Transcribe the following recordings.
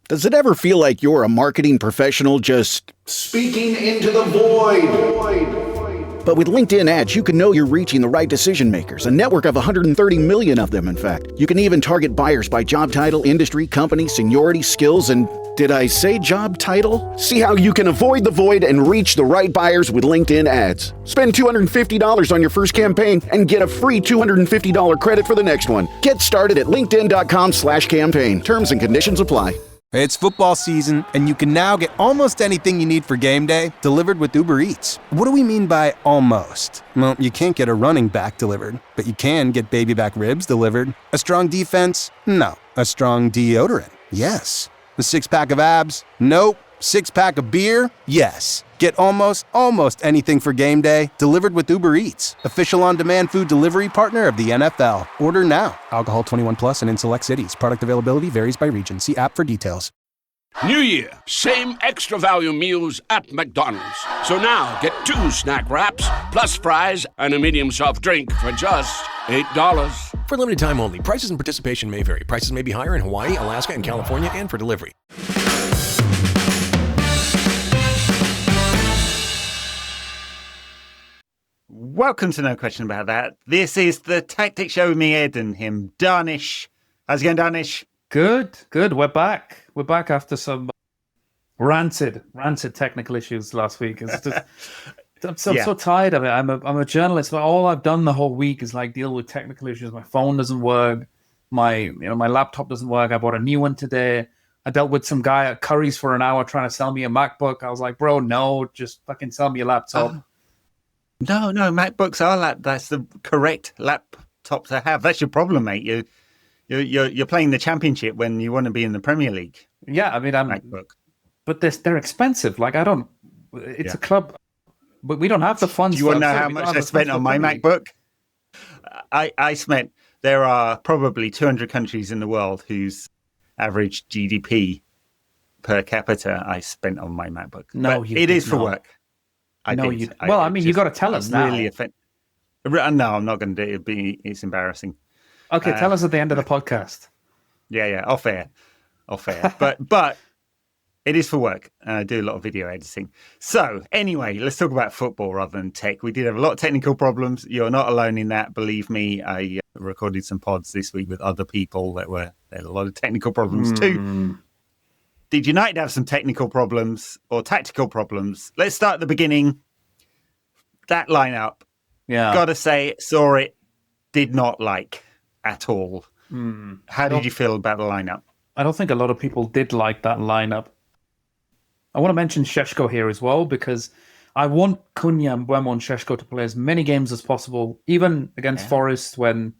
Does it ever feel like you're a marketing professional just speaking into the void? But with LinkedIn ads, you can know you're reaching the right decision makers, a network of 130 million of them, in fact. You can even target buyers by job title, industry, company, seniority, skills, and did I say job title? See how you can avoid the void and reach the right buyers with LinkedIn ads. Spend $250 on your first campaign and get a free $250 credit for the next one. Get started at linkedin.com/campaign. Terms and conditions apply. It's football season, and you can now get almost anything you need for game day delivered with Uber Eats. What do we mean by almost? Well, you can't get a running back delivered, but you can get baby back ribs delivered. A strong defense? No. A strong deodorant? Yes. A six-pack of abs? Nope. Six-pack of beer? Yes. Get almost anything for game day delivered with Uber Eats, official on-demand food delivery partner of the NFL. Order now. Alcohol 21 plus and in select cities. Product availability varies by region. See app for details. New Year, same extra value meals at McDonald's. So now get 2 snack wraps, plus fries, and a medium soft drink for just $8. For limited time only. Prices and participation may vary. Prices may be higher in Hawaii, Alaska, and California, and for delivery. Welcome to No Question About That. This is the Tactic Show with me, Ed, and him, Dharnish. How's it going, Dharnish? Good. We're back. We're back after some rancid technical issues last week. It's just, I'm so tired of it. I'm a journalist, but all I've done the whole week is like deal with technical issues. My phone doesn't work. My laptop doesn't work. I bought a new one today. I dealt with some guy at Curry's for an hour trying to sell me a MacBook. I was like, bro, no, just fucking sell me a laptop. No, MacBooks are that's the correct laptop to have. That's your problem, mate. You're playing the championship when you want to be in the Premier League. Yeah, I mean, MacBook, but they're expensive. Like it's a club, but we don't have the funds. Do you want to know how much I spent on my MacBook? There are probably 200 countries in the world whose average GDP per capita I spent on my MacBook. No, it is for work. You got to tell us now. Really no, I'm not going to do it. It's embarrassing. Okay, tell us at the end of the podcast. Yeah, off air. But it is for work. I do a lot of video editing. So anyway, let's talk about football rather than tech. We did have a lot of technical problems. You're not alone in that. Believe me, I recorded some pods this week with other people that had a lot of technical problems too. Did United have some technical problems or tactical problems? Let's start at the beginning. That lineup, gotta say, saw it, did not like at all. How did you feel about the lineup? I don't think a lot of people did like that lineup. I want to mention Sesko here as well, because I want Cunha, Mbeumo and Sesko to play as many games as possible, even against Forest when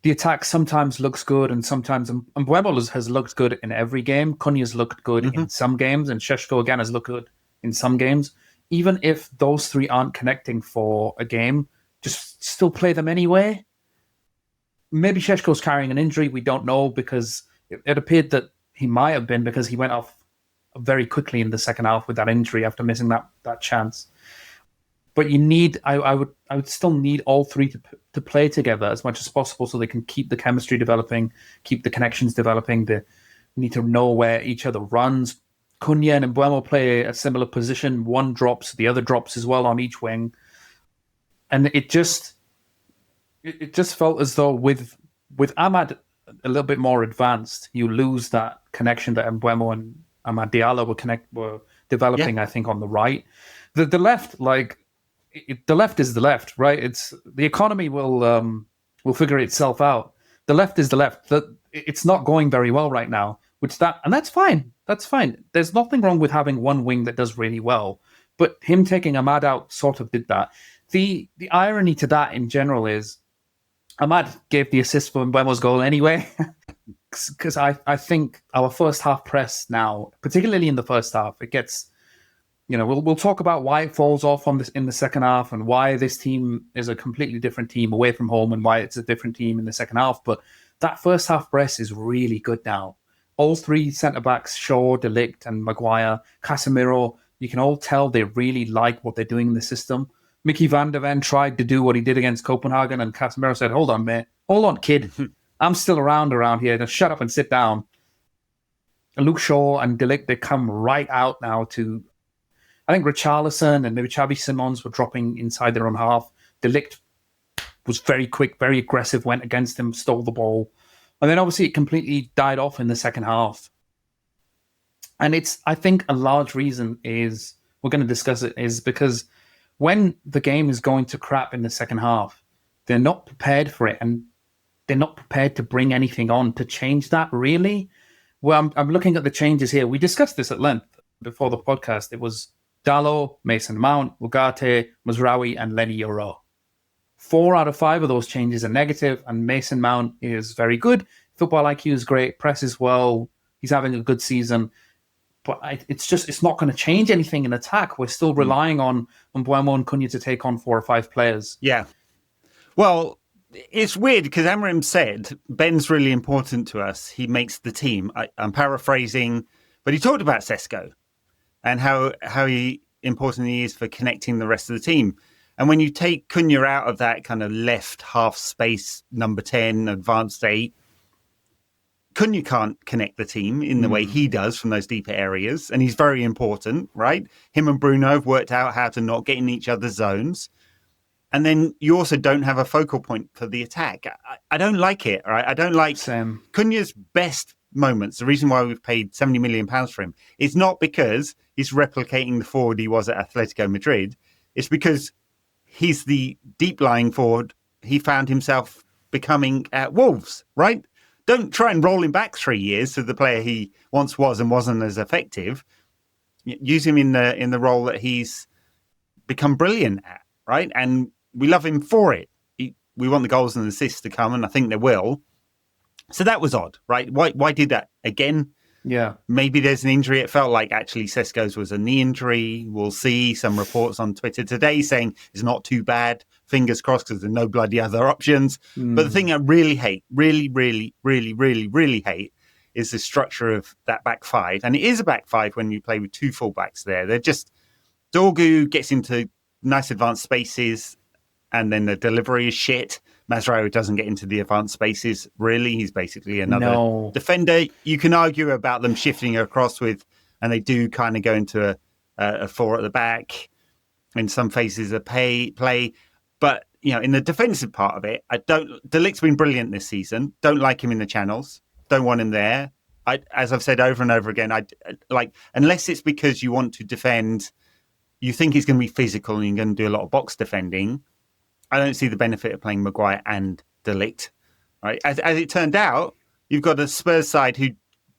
the attack sometimes looks good and sometimes Mbeumo has looked good in every game. Cunha's looked good in some games, and Sesko again has looked good in some games. Even if those three aren't connecting for a game, just still play them anyway. Maybe Šeško's carrying an injury. We don't know, because it appeared that he might have been, because he went off very quickly in the second half with that injury after missing that chance. But you need, I would still need all three to play together as much as possible, so they can keep the chemistry developing, keep the connections developing. They need to know where each other runs. Cunha and Mbeumo play a similar position. One drops, the other drops as well on each wing. And it just felt as though with Amad a little bit more advanced, you lose that connection that Mbeumo and Amad Diallo were developing, I think, on the right. The left, the left is the left, right? It's the economy will figure itself out. The left is the left. It's not going very well right now, and that's fine. That's fine. There's nothing wrong with having one wing that does really well, but him taking Amad out sort of did that. The irony to that in general is Amad gave the assist for Mbeumo's goal anyway, because I think our first half press now, particularly in the first half, it gets. We'll talk about why it falls off in the second half and why this team is a completely different team away from home and why it's a different team in the second half. But that first half press is really good now. All three centre-backs, Shaw, De Ligt and Maguire, Casemiro, you can all tell they really like what they're doing in the system. Mickey van der Ven tried to do what he did against Copenhagen, and Casemiro said, hold on, mate. Hold on, kid. I'm still around here. Just shut up and sit down. Luke Shaw and Delict, they come right out now to, I think Richarlison and maybe Xavi Simons were dropping inside their own half. Delict was very quick, very aggressive, went against him, stole the ball. And then obviously it completely died off in the second half. And I think a large reason is, we're going to discuss it, is because when the game is going to crap in the second half, they're not prepared for it. And they're not prepared to bring anything on to change that, really. Well, I'm looking at the changes here. We discussed this at length before the podcast. It was Dalot, Mason Mount, Ugarte, Mazraoui, and Lenny Yoro. 4 out of 5 of those changes are negative, and Mason Mount is very good. Football IQ is great, presses well, he's having a good season. But it's not going to change anything in attack. We're still relying on Mbeumo and Cunha to take on 4 or 5 players. Yeah. Well, it's weird because Amorim said Ben's really important to us. He makes the team. I'm paraphrasing, but he talked about Sesko and how important he is for connecting the rest of the team. And when you take Cunha out of that kind of left half space, number 10, advanced 8, Cunha can't connect the team in the way he does from those deeper areas. And he's very important, right? Him and Bruno have worked out how to not get in each other's zones. And then you also don't have a focal point for the attack. I don't like it, right? I don't like Cunha's best moments. The reason why we've paid £70 million for him is not because he's replicating the forward he was at Atletico Madrid. It's because he's the deep-lying forward he found himself becoming at Wolves, right? Don't try and roll him back 3 years to the player he once was and wasn't as effective. Use him in the role that he's become brilliant at, right? And we love him for it. We want the goals and assists to come, and I think they will. So that was odd, right? Why did that again? Yeah. Maybe there's an injury. It felt like actually Sesko's was a knee injury. We'll see some reports on Twitter today saying it's not too bad. Fingers crossed because there's no bloody other options. But the thing I really hate, really hate is the structure of that back 5. And it is a back 5 when you play with 2 fullbacks there. They're just, Dorgu gets into nice advanced spaces and then the delivery is shit. Mazraoui doesn't get into the advanced spaces, really. He's basically another defender. You can argue about them shifting across with, and they do kind of go into a 4 at the back in some phases of play. But, you know, in the defensive part of it, Delict's been brilliant this season. Don't like him in the channels. Don't want him there. As I've said over and over again, unless it's because you want to defend, you think he's going to be physical and you're going to do a lot of box defending, I don't see the benefit of playing Maguire and Delict. Right? As it turned out, you've got a Spurs side who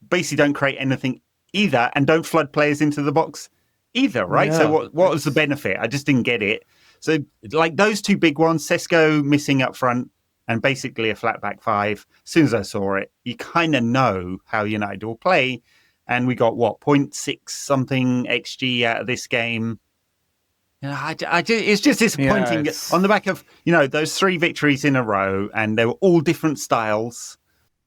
basically don't create anything either and don't flood players into the box either, right? Yeah. So what was the benefit? I just didn't get it. So like those 2 big ones, Sesko missing up front and basically a flat back 5. As soon as I saw it, you kind of know how United will play. And we got 0.6 something XG out of this game. It's just disappointing on the back of, those 3 victories in a row, and they were all different styles.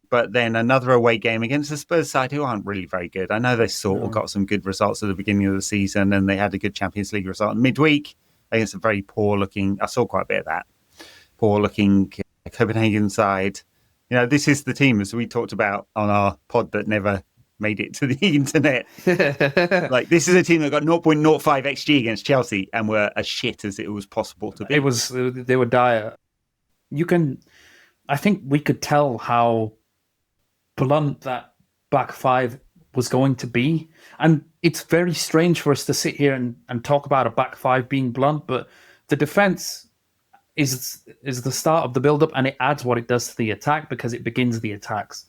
But then another away game against the Spurs side who aren't really very good. I know they sort of got some good results at the beginning of the season, and they had a good Champions League result midweek against a very poor-looking, I saw quite a bit of that, poor-looking Copenhagen side. This is the team, as we talked about on our pod, that never made it to the internet. Like, this is a team that got 0.05 XG against Chelsea and were as shit as it was possible to be. They were dire. I think we could tell how blunt that back 5 was going to be. And it's very strange for us to sit here and talk about a back 5 being blunt, but the defense is the start of the build-up, and it adds what it does to the attack because it begins the attacks.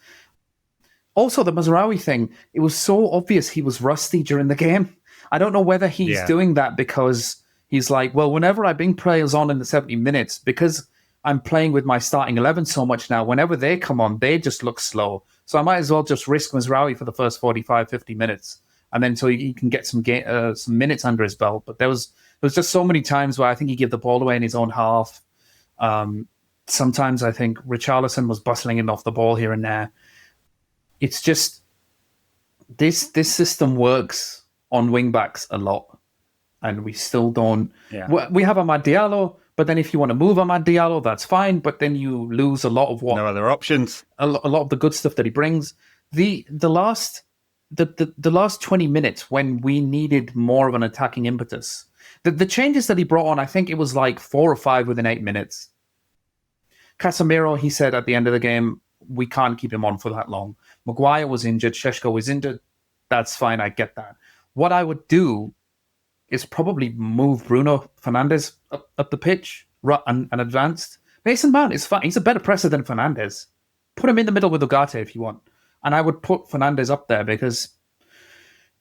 Also, the Mazraoui thing, it was so obvious he was rusty during the game. I don't know whether he's doing that because he's like, well, whenever I bring players on in the 70 minutes, because I'm playing with my starting 11 so much now, whenever they come on, they just look slow. So I might as well just risk Mazraoui for the first 45, 50 minutes, and then so he can get some minutes under his belt. But there was just so many times where I think he gave the ball away in his own half. Sometimes I think Richarlison was bustling him off the ball here and there. It's just this system works on wing backs a lot, and we still don't. Yeah. We have Amad Diallo, but then if you want to move Amad Diallo, that's fine. But then you lose a lot of no other options. A lot of the good stuff that he brings. The last the last 20 minutes when we needed more of an attacking impetus. The changes that he brought on, I think it was like 4 or 5 within 8 minutes. Casemiro, he said at the end of the game, we can't keep him on for that long. Maguire was injured. Sesko was injured. That's fine. I get that. What I would do is probably move Bruno Fernandes up the pitch and advanced. Mason Mount is fine. He's a better presser than Fernandes. Put him in the middle with Ugarte if you want. And I would put Fernandes up there because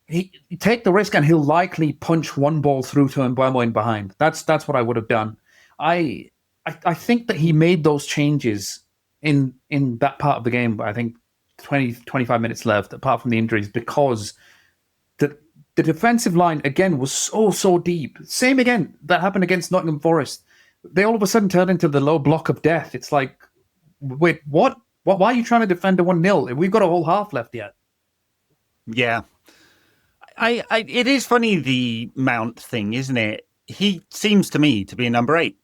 he take the risk and he'll likely punch one ball through to Mbeumo in behind. That's what I would have done. I think that he made those changes in that part of the game. I think 20, 25 minutes left, apart from the injuries, because the defensive line, again, was so deep. Same again, that happened against Nottingham Forest. They all of a sudden turned into the low block of death. It's like, wait, what? Why are you trying to defend a 1-0? We've got a whole half left yet. Yeah. It is funny, the Mount thing, isn't it? He seems to me to be a number 8.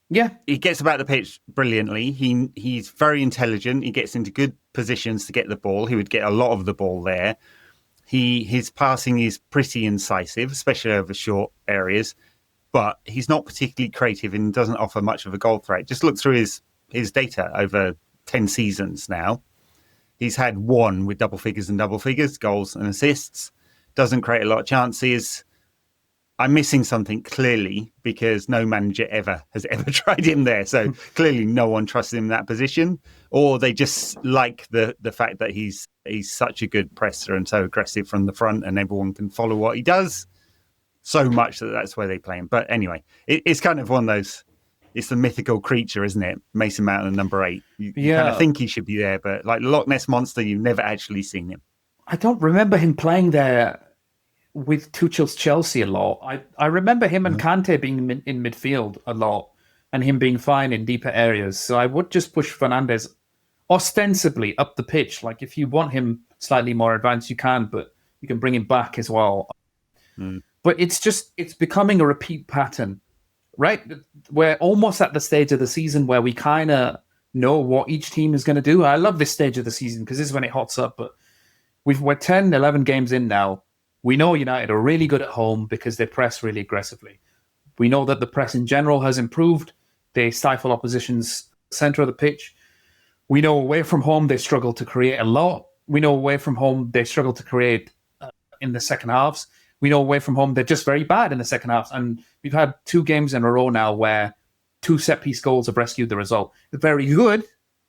Yeah. He gets about the pitch brilliantly. He's very intelligent. He gets into good positions to get the ball. He would get a lot of the ball there. His passing is pretty incisive, especially over short areas, but he's not particularly creative and doesn't offer much of a goal threat. Just look through his data over 10 seasons now. He's had 1 with double figures, goals and assists. Doesn't create a lot of chances. I'm missing something clearly because no manager has ever tried him there. So clearly no one trusts him in that position, or they just like the fact that he's such a good presser and so aggressive from the front and everyone can follow what he does so much that's where they play him. But anyway, it's kind of one of those, it's the mythical creature, isn't it? Mason Mount and number 8. You kind of think he should be there, but like the Loch Ness Monster, you've never actually seen him. I don't remember him playing there with Tuchel's Chelsea a lot. I remember him and Kante being in midfield a lot and him being fine in deeper areas. So I would just push Fernandes ostensibly up the pitch. Like if you want him slightly more advanced, you can, but you can bring him back as well. But it's becoming a repeat pattern, right? We're almost at the stage of the season where we kind of know what each team is going to do. I love this stage of the season because this is when it hots up, but we're 10, 11 games in now. We know United are really good at home because they press really aggressively. We know that the press in general has improved. They stifle opposition's centre of the pitch. We know away from home they struggle to create a lot. We know away from home they struggle to create in the second halves. We know away from home they're just very bad in the second half. And we've had 2 games in a row now where 2 set-piece goals have rescued the result. Very good,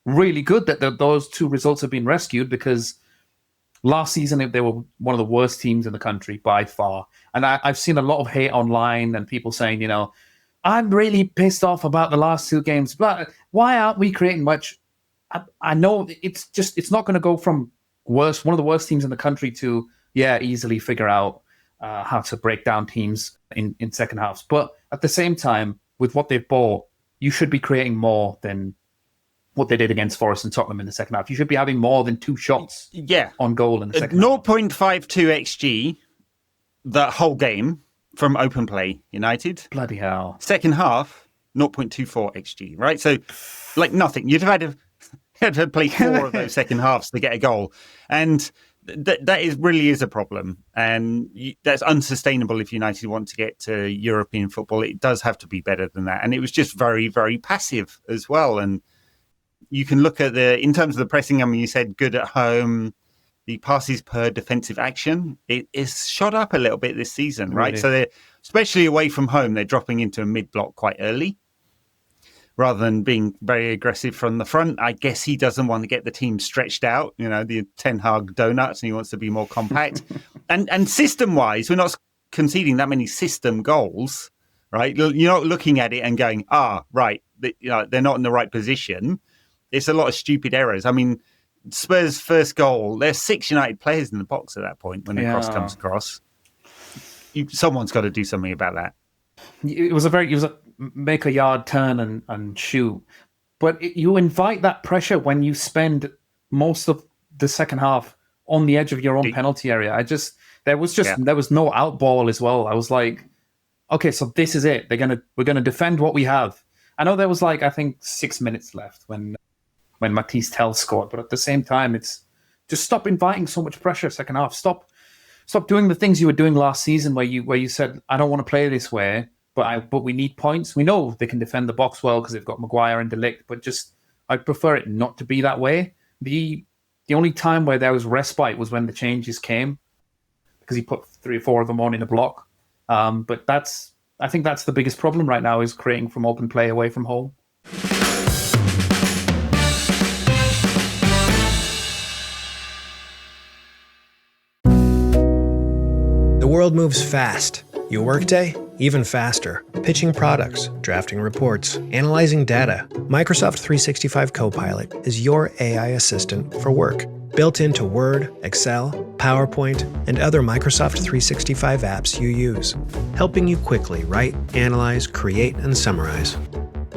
really good that those 2 results have been rescued because last season, they were one of the worst teams in the country by far. And I've seen a lot of hate online and people saying, I'm really pissed off about the last 2 games, but why aren't we creating much? I know it's not going to go from one of the worst teams in the country to, easily figure out how to break down teams in second halves. But at the same time, with what they've bought, you should be creating more than what they did against Forest and Tottenham in the second half. You should be having more than 2 shots on goal in the second half. 0.52 XG, the whole game from open play, United. Bloody hell. Second half, 0.24 XG, right? So, like nothing. You'd have had to play 4 of those second halves to get a goal. And that really is a problem. And that's unsustainable if United want to get to European football. It does have to be better than that. And it was just very, very passive as well. And you can look at in terms of the pressing, I mean, you said good at home, the passes per defensive action, it is shot up a little bit this season, right? Really? So they're, especially away from home, they're dropping into a mid-block quite early rather than being very aggressive from the front. I guess he doesn't want to get the team stretched out, the Ten Hag donuts, and he wants to be more compact. and system-wise, we're not conceding that many system goals, right? You're not looking at it and going, right, they're not in the right position. It's a lot of stupid errors. I mean, Spurs' first goal, there's 6 United players in the box at that point when the cross comes across. Someone's got to do something about that. It was a make a yard turn and shoot. But you invite that pressure when you spend most of the second half on the edge of your own penalty area. There was no out ball as well. I was like, okay, so this is it. We're gonna defend what we have. I know there was I think 6 minutes left when Matisse Tell scored, but at the same time, Just stop inviting so much pressure second half. Stop doing the things you were doing last season where you said, I don't want to play this way, but we need points. We know they can defend the box well because they've got Maguire and De Ligt, but I'd prefer it not to be that way. The only time where there was respite was when the changes came, because he put 3 or 4 of them on in a block. But I think that's the biggest problem right now, is creating from open play away from home. The world moves fast. Your workday, even faster. Pitching products, drafting reports, analyzing data. Microsoft 365 Copilot is your AI assistant for work. Built into Word, Excel, PowerPoint, and other Microsoft 365 apps you use. Helping you quickly write, analyze, create, and summarize.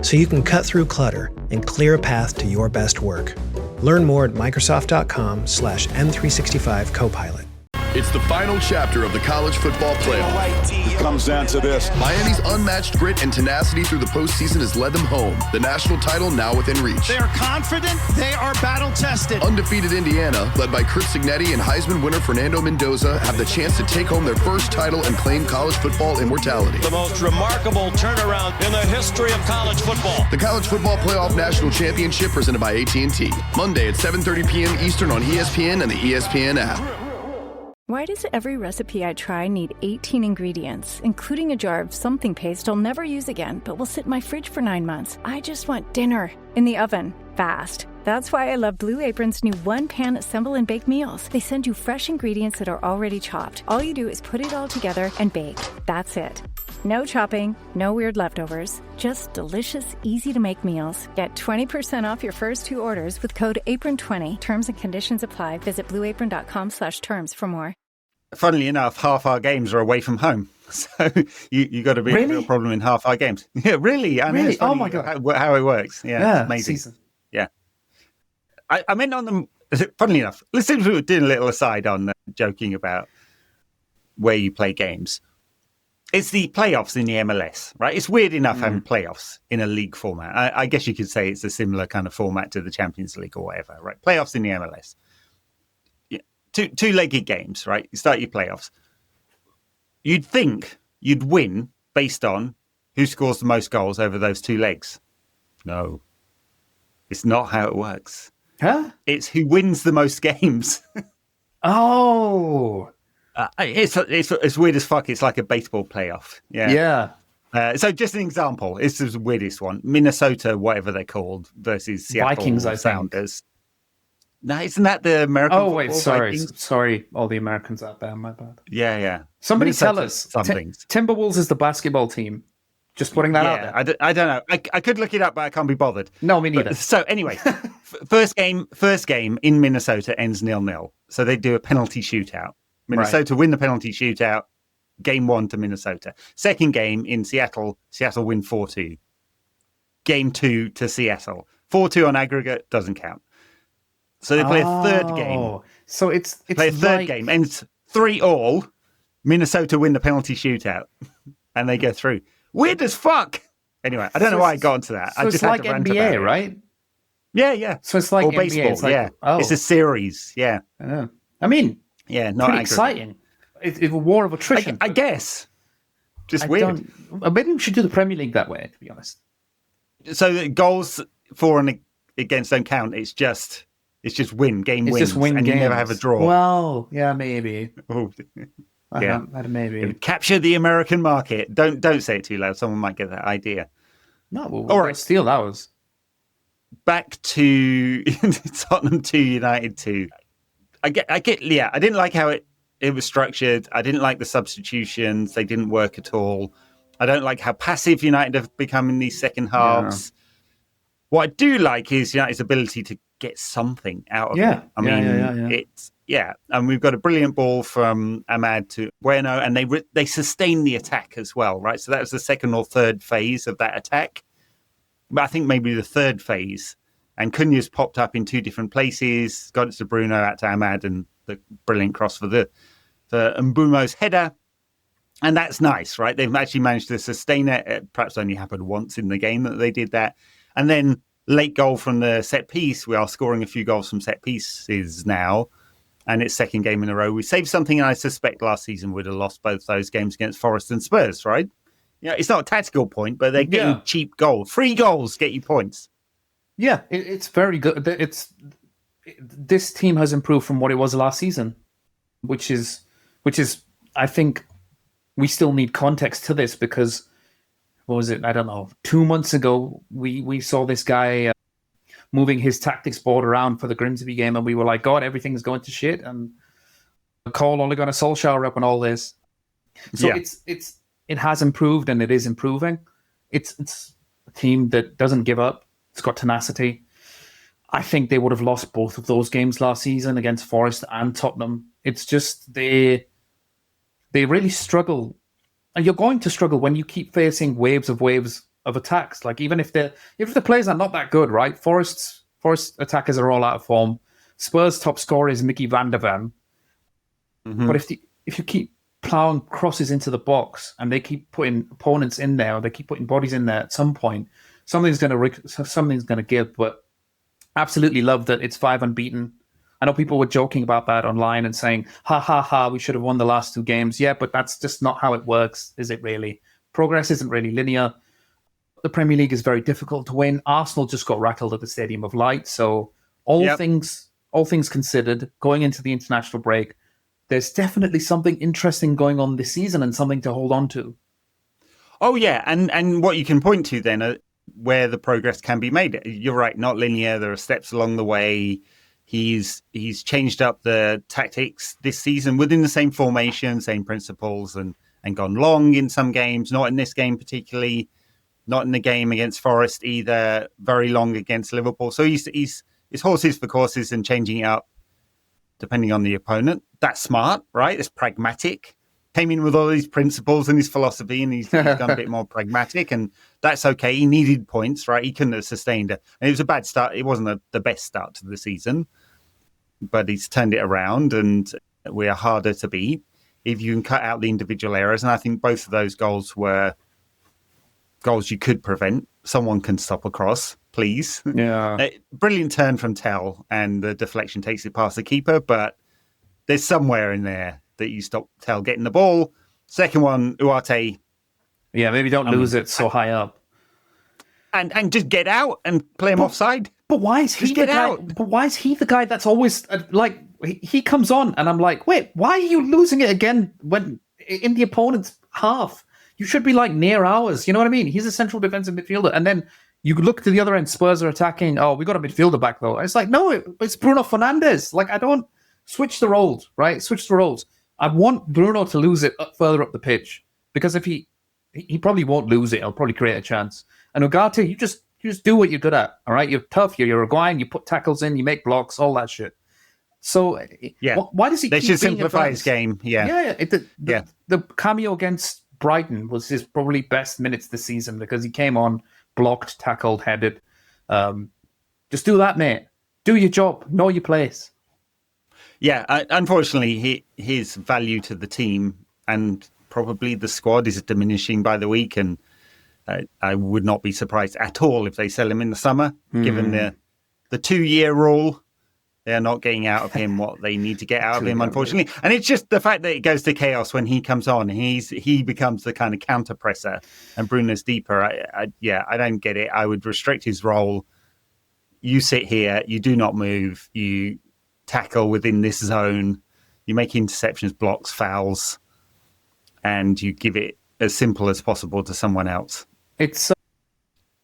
So you can cut through clutter and clear a path to your best work. Learn more at Microsoft.com/M365 Copilot. It's the final chapter of the college football playoff. It comes down to this. Miami's unmatched grit and tenacity through the postseason has led them home. The national title now within reach. They are confident. They are battle-tested. Undefeated Indiana, led by Chris Signetti and Heisman winner Fernando Mendoza, have the chance to take home their first title and claim college football immortality. The most remarkable turnaround in the history of college football. The College Football Playoff National Championship presented by AT&T. Monday at 7:30 p.m. Eastern on ESPN and the ESPN app. Why does every recipe I try need 18 ingredients, including a jar of something paste I'll never use again, but will sit in my fridge for 9 months? I just want dinner in the oven, fast. That's why I love Blue Apron's new one-pan assemble and bake meals. They send you fresh ingredients that are already chopped. All you do is put it all together and bake. That's it. No chopping, no weird leftovers, just delicious, easy-to-make meals. Get 20% off your first 2 orders with code APRON20. Terms and conditions apply. Visit blueapron.com/terms for more. Funnily enough, half our games are away from home. So you got to be a real problem in half our games. Yeah, really. I mean, really? it's funny Oh my God. how it works. Yeah, it's amazing. Season. Yeah. I meant on them, funnily enough, let's see if we were doing a little aside on joking about where you play games. It's the playoffs in the MLS, right? It's weird enough having playoffs in a league format. I guess you could say it's a similar kind of format to the Champions League or whatever, right? Playoffs in the MLS. Two-legged games, right? You start your playoffs. You'd think you'd win based on who scores the most goals over those 2 legs. No. It's not how it works. Huh? It's who wins the most games. Oh. It's weird as fuck. It's like a baseball playoff. Yeah. So just an example. This is the weirdest one. Minnesota, whatever they're called, versus Seattle Vikings, I think. Sounders. No, isn't that the American Oh, wait, sorry. Vikings? Sorry, all the Americans out there, my bad. Yeah. Somebody Minnesota, tell us. some things. Timberwolves is the basketball team. Just putting that out there. I don't know. I could look it up, but I can't be bothered. No, me neither. So anyway, first game in Minnesota ends 0-0. So they do a penalty shootout. Minnesota win the penalty shootout. Game 1 to Minnesota. Second game in Seattle win 4-2. Game 2 to Seattle. 4-2 on aggregate, doesn't count. So they play a third game. So it's play a third game, ends 3-3. Minnesota win the penalty shootout, and they go through. Weird as fuck. Anyway, I don't know why I got into that. So I just it's had like to rant NBA, about it. right? Yeah. So it's like or NBA. baseball. It's like, yeah, oh. It's a series. Yeah. I mean, yeah, not pretty aggregate. exciting. It's a war of attrition. I guess. Just weird. Maybe we should do the Premier League that way, to be honest. So the goals for and against don't count. It's just win, game wins, just win and games. you never have a draw. Well, yeah, maybe. Yeah, maybe. Capture the American market. Don't say it too loud. Someone might get that idea. No, all right. Steal ours. Back to Tottenham 2, United 2. I get. Yeah, I didn't like how it was structured. I didn't like the substitutions. They didn't work at all. I don't like how passive United have become in these second halves. Yeah. What I do like is United's ability to get something out of it. I mean, it's and we've got a brilliant ball from Ahmad to Bueno, and they sustain the attack as well, right? So that was the second or third phase of that attack. But I think maybe the third phase, and Cunha's popped up in 2 different places, got it to Bruno, out to Ahmad, and the brilliant cross for Mbumo's header. And that's nice, right? They've actually managed to sustain it. It perhaps only happened once in the game that they did that. And then late goal from the set piece. We are scoring a few goals from set pieces now. and it's second game in a row. We saved something I suspect last season would have lost both those games against Forest and Spurs, right? Yeah, it's not a tactical point, but they're getting cheap goals. 3 goals get you points. Yeah, it's very good. This team has improved from what it was last season, which is I think we still need context to this because what was it? I don't know. 2 months ago, we saw this guy moving his tactics board around for the Grimsby game, and we were like, God, everything's going to shit, and Cole only got a Solskjaer up and all this. So it has improved and it is improving. It's a team that doesn't give up. It's got tenacity. I think they would have lost both of those games last season against Forest and Tottenham. It's just they really struggle. And you're going to struggle when you keep facing waves of attacks. Like even if the players are not that good, right? Forest attackers are all out of form. Spurs top scorer is Mickey van der Ven. Mm-hmm. But if you keep plowing crosses into the box and they keep putting opponents in there, or they keep putting bodies in there, at some point something's going to give. But absolutely love that it's 5 unbeaten. I know people were joking about that online and saying, ha, ha, ha, we should have won the last 2 games. Yeah, but that's just not how it works, is it really? Progress isn't really linear. The Premier League is very difficult to win. Arsenal just got rattled at the Stadium of Light. So all things considered, going into the international break, there's definitely something interesting going on this season and something to hold on to. Oh, yeah. And what you can point to then where the progress can be made. You're right, not linear. There are steps along the way. He's changed up the tactics this season within the same formation, same principles, and gone long in some games. Not in this game particularly. Not in the game against Forest either. Very long against Liverpool. So he's horses for courses and changing it up depending on the opponent. That's smart, right? It's pragmatic. Came in with all these principles and his philosophy, and he's gone a bit more pragmatic, and that's okay. He needed points, right? He couldn't have sustained it. And it was a bad start. It wasn't the best start to the season, but he's turned it around, and we are harder to beat if you can cut out the individual errors. And I think both of those goals were goals you could prevent. Someone can stop a cross, please. Yeah. Brilliant turn from Tell, and the deflection takes it past the keeper, but there's somewhere in there that you stop Tell getting the ball. Second one, Uarte. Yeah, maybe don't lose it so high up. And just get out and play him offside. But why is he the guy? But why is he the guy that's always like he comes on and I'm like, wait, why are you losing it again when in the opponent's half? You should be like near ours. You know what I mean? He's a central defensive midfielder, and then you look to the other end. Spurs are attacking. Oh, we got a midfielder back though. It's like no, it's Bruno Fernandes. Like I don't switch the roles, right? Switch the roles. I want Bruno to lose it further up the pitch because if he probably won't lose it, he'll probably create a chance. And Ugarte, you just do what you're good at. All right, you're tough. You're Uruguayan. You put tackles in. You make blocks. All that shit. So why does he? They keep should being simplify advanced? his game. Yeah, The cameo against Brighton was his probably best minutes this season because he came on, blocked, tackled, headed. Just do that, mate. Do your job. Know your place. Yeah, unfortunately, his value to the team and probably the squad is diminishing by the week, and I would not be surprised at all if they sell him in the summer, given the 2-year rule. They're not getting out of him what they need to get out of him, unfortunately. And it's just the fact that it goes to chaos when he comes on. He becomes the kind of counter presser, and Bruno's deeper. I don't get it. I would restrict his role. You sit here, you do not move, you tackle within this zone, you make interceptions, blocks, fouls, and you give it as simple as possible to someone else. It's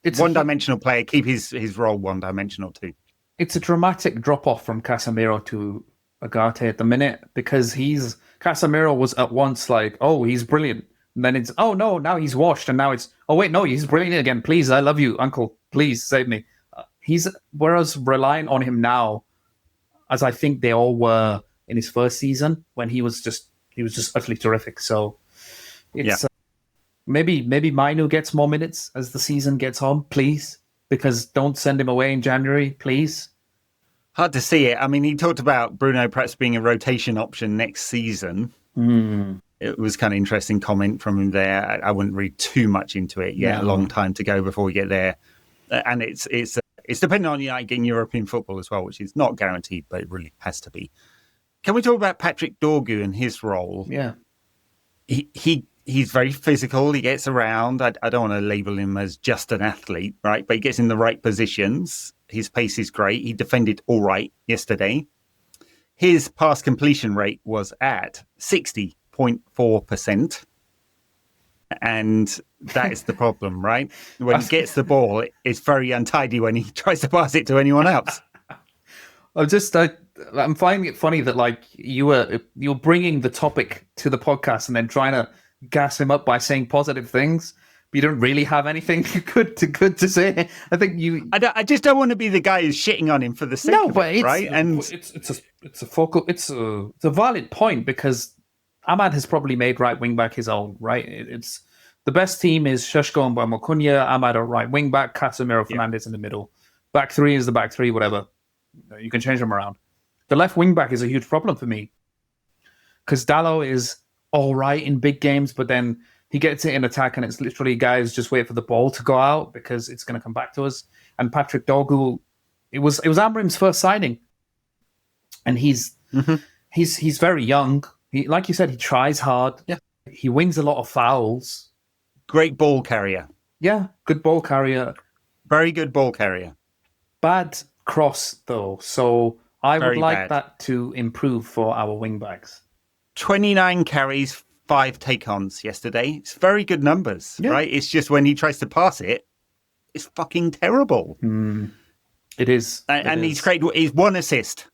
one-dimensional player. Keep his role one-dimensional too. It's a dramatic drop-off from Casemiro to Ugarte at the minute because Casemiro was at once like, oh, he's brilliant. And then it's, oh, no, now he's washed. And now it's, oh, wait, no, he's brilliant again. Please, I love you, uncle. Please save me. Whereas relying on him now, as I think they all were in his first season when he was just utterly terrific. So it's maybe Mainu gets more minutes as the season gets on, please. Because don't send him away in January, please. Hard to see it. I mean, he talked about Bruno perhaps being a rotation option next season. It was kind of interesting comment from him there. I wouldn't read too much into it yet. A long time to go before we get there. And it's dependent on getting European football as well, which is not guaranteed, but it really has to be. Can we talk about Patrick Dorgu and his role? Yeah. He's very physical. He gets around. I don't want to label him as just an athlete, right? But he gets in the right positions. His pace is great. He defended all right yesterday. His pass completion rate was at 60.4%. And that is the problem, right? When he gets the ball, it's very untidy when he tries to pass it to anyone else. I'm finding it funny that like you're bringing the topic to the podcast and then trying to gas him up by saying positive things, but you don't really have anything good to say. I think I just don't want to be the guy who's shitting on him for the sake of it, right? And it's a valid point because Ahmad has probably made right wing back his own, right? It's the best team is Sesko and Mbeumo Cunha, Ahmad at right wing back, Casemiro, Fernandes in the middle. Back three is the back three, whatever. You can change them around. The left wing back is a huge problem for me because Dalot is all right in big games, but then he gets it in attack and it's literally guys just wait for the ball to go out because it's going to come back to us. And Patrick Dorgu, it was Amorim's first signing, and he's very young. He, like you said, he tries hard. Yeah, he wins a lot of fouls. Great ball carrier. Yeah, good ball carrier. Very good ball carrier. Bad cross though, so I would like bad. that to improve for our wing backs. 29 carries, 5 take-ons yesterday. It's very good numbers, right? It's just when he tries to pass it, it's fucking terrible. It is. And he's great. He's one assist.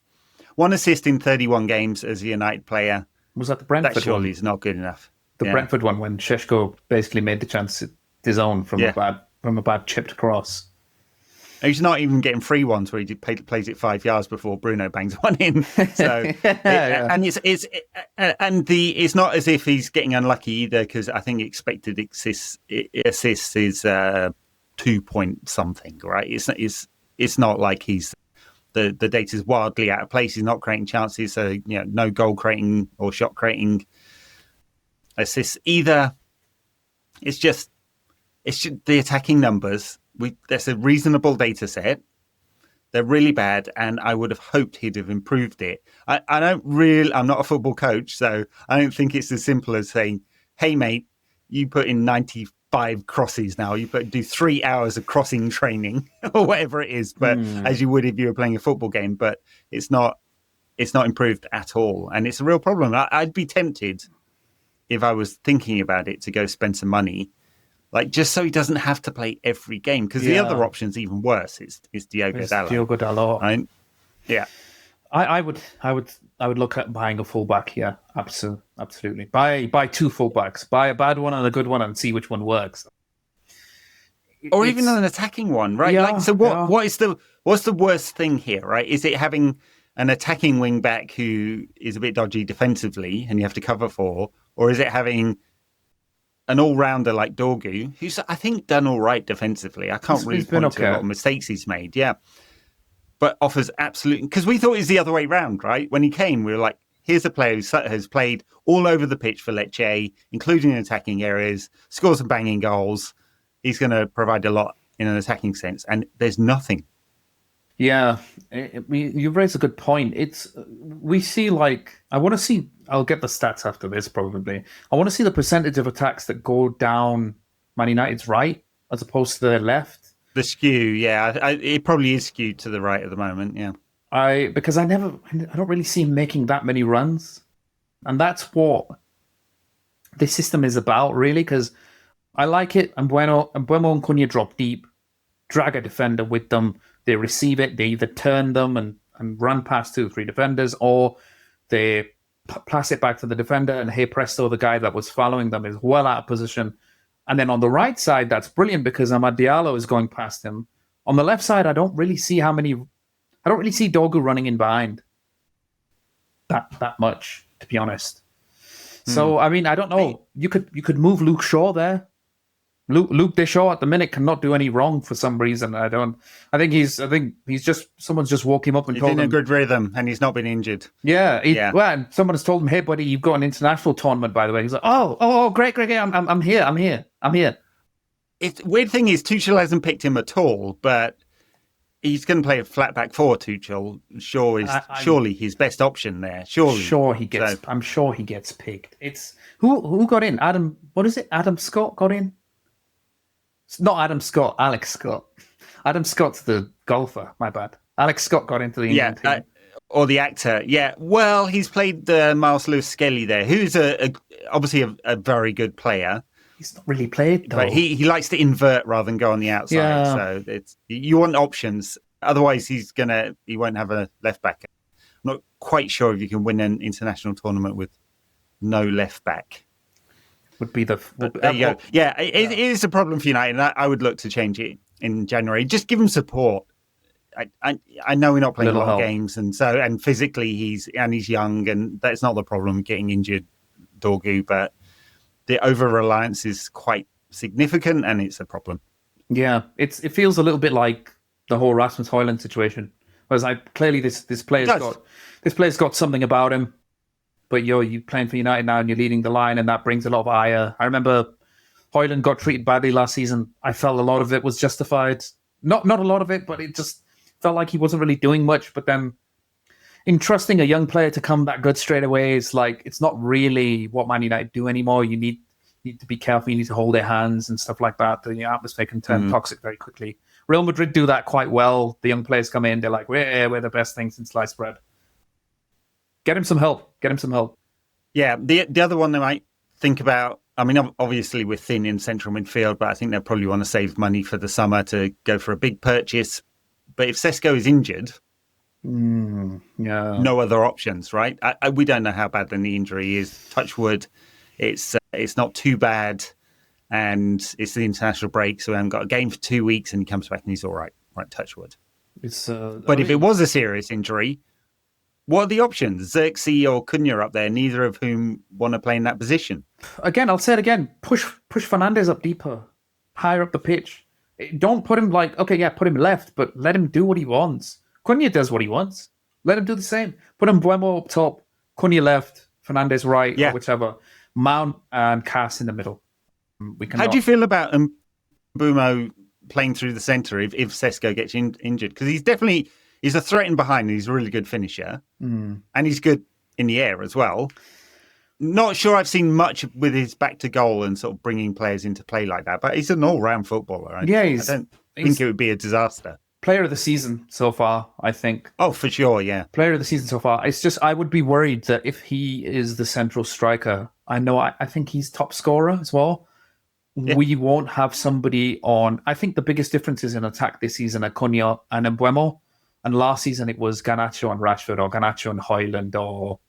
One assist in 31 games as a United player. Was that the Brentford one? That surely one? is not good enough. The Brentford one when Sesko basically made the chance his own from a bad chipped cross. He's not even getting free ones where he plays it 5 yards before Bruno bangs one in. So, and it's not as if he's getting unlucky either because I think expected assists is 2 point something, right? It's not like he's the data is wildly out of place. He's not creating chances, so no goal creating or shot creating assists either. It's just the attacking numbers. That's a reasonable data set. They're really bad, and I would have hoped he'd have improved it. I'm not a football coach, so I don't think it's as simple as saying, hey, mate, you put in 95 crosses now. You do 3 hours of crossing training or whatever it is, but as you would if you were playing a football game. But it's not improved at all, and it's a real problem. I'd be tempted, if I was thinking about it, to go spend some money. Like, just so he doesn't have to play every game. Because the other option's even worse. It's Diogo Dalot. Diogo Dalot. Right? Yeah. I would look at buying a fullback here. Absolutely. Buy 2 fullbacks. Buy a bad one and a good one and see which one works. Or even an attacking one, right? Yeah, what's the worst thing here, right? Is it having an attacking wing back who is a bit dodgy defensively and you have to cover for? Or is it having an all-rounder like Dorgu, who's, I think, done all right defensively. I can't really point to a lot of mistakes he's made, but offers absolutely... Because we thought it was the other way round, right? When he came, we were like, here's a player who has played all over the pitch for Lecce, including in attacking areas, scores some banging goals. He's going to provide a lot in an attacking sense, and there's nothing. Yeah, you raise a good point. We see I'll get the stats after this probably. I want to see the percentage of attacks that go down Man United's right as opposed to their left. The skew, it probably is skewed to the right at the moment. Yeah, because I don't really see him making that many runs, and that's what this system is about, really. Because I like it, and Mbeumo and Cunha drop deep, drag a defender with them. They receive it, they either turn them and run past 2 or 3 defenders, or they pass it back to the defender, and hey presto, the guy that was following them is well out of position. And then on the right side, that's brilliant because Amad Diallo is going past him. On the left side, I don't really see Dorgu running in behind that much, to be honest. So, I mean, I don't know. You could move Luke Shaw there. Luke Deshaw at the minute cannot do any wrong for some reason. I think he's just, someone's just woke him up and told him. He's in a good rhythm and he's not been injured. Yeah. Well, and someone has told him, hey buddy, you've got an international tournament, by the way. He's like, oh, great. I'm here. Weird thing is Tuchel hasn't picked him at all, but he's going to play a flat back four. Tuchel surely his best option there. I'm sure he gets picked. It's who got in? Adam. What is it? Adam Scott got in. It's not Adam Scott. Alex Scott. Adam Scott's the golfer. My bad. Alex Scott got into the England team. Or the actor. Yeah. Well, he's played Miles Lewis Skelly there, who's obviously a very good player. He's not really played though. But he likes to invert rather than go on the outside. Yeah. So you want options. Otherwise, he won't have a left back. I'm not quite sure if you can win an international tournament with no left back. Would be the. There you go. Yeah, it is a problem for United. And I would look to change it in January. Just give him support. I know we're not playing a lot of games, and physically he's young, and that's not the problem, getting injured, Dorgu, but the over-reliance is quite significant, and it's a problem. Yeah, it feels a little bit like the whole Rasmus Højlund situation. Whereas clearly this player's got something about him, but you're playing for United now and you're leading the line, and that brings a lot of ire. I remember Højlund got treated badly last season. I felt a lot of it was justified. Not a lot of it, but it just felt like he wasn't really doing much. But then entrusting a young player to come that good straight away is like, it's not really what Man United do anymore. You need to be careful. You need to hold their hands and stuff like that. The atmosphere can turn toxic very quickly. Real Madrid do that quite well. The young players come in, they're like, we're the best thing since sliced bread. Get him some help. Yeah, the other one they might think about, I mean, obviously we're thin in central midfield, but I think they'll probably want to save money for the summer to go for a big purchase. But if Sesko is injured, no other options, right? We don't know how bad the knee injury is. Touch wood, it's not too bad, and it's the international break, so we haven't got a game for 2 weeks, and he comes back and he's all right. Right, touch wood. But if it was a serious injury, what are the options? Xerxes or Cunha up there, neither of whom want to play in that position. Again, I'll say it again. Push Fernandes up deeper, higher up the pitch. Don't put him put him left, but let him do what he wants. Cunha does what he wants. Let him do the same. Put Mbeumo up top, Cunha left, Fernandes right, or whichever. Mount and Cass in the middle. How do you feel about Mbeumo playing through the centre if Sesko gets injured? Because he's a threat in behind, and he's a really good finisher. And he's good in the air as well. Not sure I've seen much with his back to goal and sort of bringing players into play like that, but he's an all-round footballer. I don't think it would be a disaster. Player of the season so far, I think. Oh, for sure, yeah. Player of the season so far. It's just, I would be worried that if he is the central striker, I think he's top scorer as well. Yeah. We won't have somebody on. I think the biggest differences in attack this season are Cunha and Mbeumo. And last season it was Garnacho and Rashford, or Garnacho and Højlund, or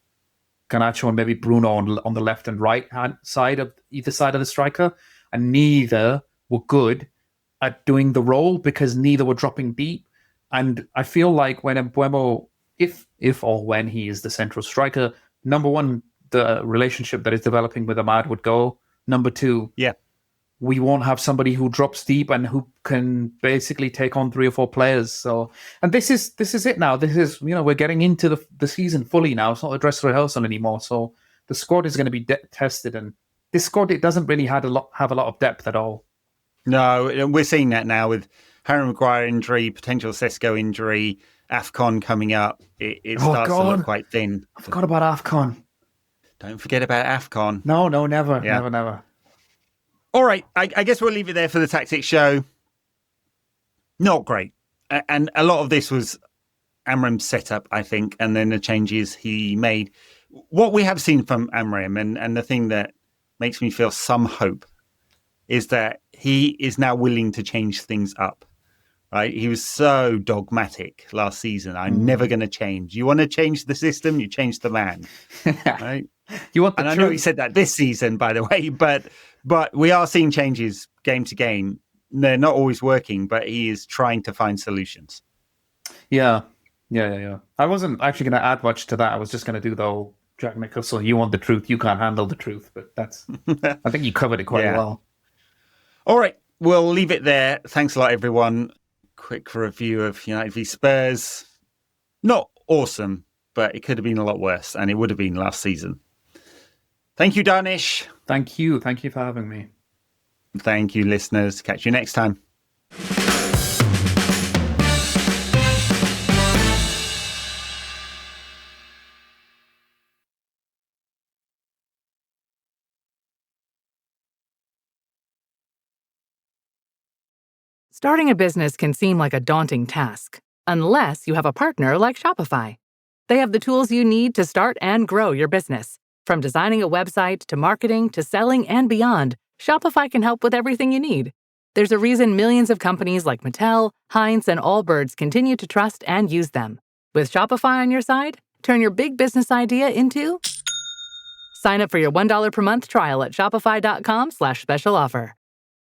Garnacho and maybe Bruno on the left and right hand side of either side of the striker. And neither were good at doing the role because neither were dropping deep. And I feel like when Mbeumo, if or when he is the central striker, number one, the relationship that is developing with Ahmad would go. Number two, we won't have somebody who drops deep and who can basically take on 3 or 4 players. So, and this is it now. This is, we're getting into the season fully now. It's not a dress rehearsal anymore. So the squad is going to be tested, and this squad, it doesn't really have a lot of depth at all. No, we're seeing that now with Harry Maguire injury, potential Sesko injury, AFCON coming up. It starts to look quite thin. I forgot about AFCON. Don't forget about AFCON. No, never, never. All right, I guess we'll leave it there for the Tactics show. Not great. And a lot of this was Amorim's setup, I think, and then the changes he made. What we have seen from Amorim, and the thing that makes me feel some hope, is that he is now willing to change things up. Right? He was so dogmatic last season. I'm never going to change. You want to change the system, you change the man. Right? You want I know he said that this season, by the way, but we are seeing changes game to game. They're not always working, but he is trying to find solutions. Yeah. I wasn't actually going to add much to that. I was just going to do the whole Jack Nicholson, you want the truth, you can't handle the truth. But that's, I think you covered it quite well. All right, we'll leave it there. Thanks a lot, everyone. Quick review of United v Spurs. Not awesome, but it could have been a lot worse, and it would have been last season. Thank you, Dharnish. Thank you. Thank you for having me. Thank you, listeners. Catch you next time. Starting a business can seem like a daunting task, unless you have a partner like Shopify. They have the tools you need to start and grow your business. From designing a website to marketing to selling and beyond, Shopify can help with everything you need. There's a reason millions of companies like Mattel, Heinz, and Allbirds continue to trust and use them. With Shopify on your side, turn your big business idea into... Sign up for your $1 per month trial at shopify.com/special offer.